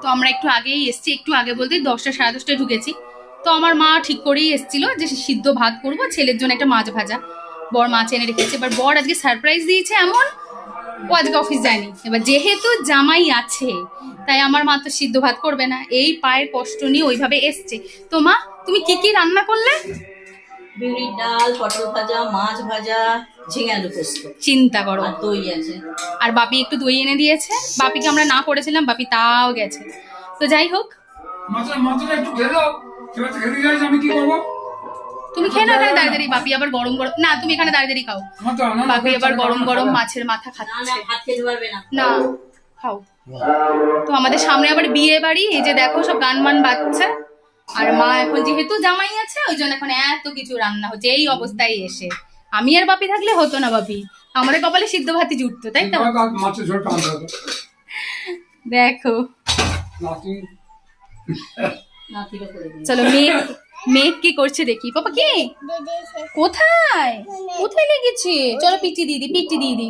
তো আমরা একটু আগেই এসছি, একটু আগে বলতে 10টা সাড়ে 10টায় ঢুকেছি। তো আমার মা ঠিক করেই এসেছিল যে সিদ্ধ ভাত করব, ছেলের জন্য একটা মাছ ভাজা। বর মাছ এনে রেখেছে। এবার বর আজকে সারপ্রাইজ দিয়েছে এমন, ও আজকে অফিস যায়নি। এবার যেহেতু জামাই আছে তাই আমার মা তো সিদ্ধ ভাত করবে না, এই পায়ের কষ্ট নিয়ে ওইভাবে এসছে। তো মা, তুমি কি কি রান্না করলে? বিউলির ডাল, পটল ভাজা, মাছ ভাজা, ঝিঙে আলু পোস্ত। চিন্তা করো। আর দই আছে। আর বাপি একটু দই এনে দিয়েছে। বাপিকে আমরা না করেছিলাম, বাপি তাও গেছে। তো যাই হোক, তুমি খেয়ে নাও এখানে দাঁড়িয়ে দাঁড়িয়ে। বাপি আবার গরম গরম, না তুমি এখানে দাঁড়িয়ে দাঁড়িয়ে খাও। বাপি আবার গরম গরম মাছের মাথা না খাচ্ছে। না, ভাত খেতে পারবে না। না, খাও। তো আমাদের সামনে আবার বিয়ে বাড়ি, এই যে দেখো সব গান মান বাজছে। আর মা এখন যেহেতু জামাই আছে ওই জন্য এখন এত কিছু রান্না হচ্ছে এই অবস্থায় এসে। আমি আর বাপি থাকলে হতো না বাপি, আমাদের কপালে সিদ্ধ ভাতই জুটতো, তাই তো? দেখো, নাতিরও করে দিই। চলো মেয়ে, মেয়ে কি করছে দেখি। পাপা কি কোথায় কোথায় লেগেছে? চলো পিটি দিদি, পিটি দিদি।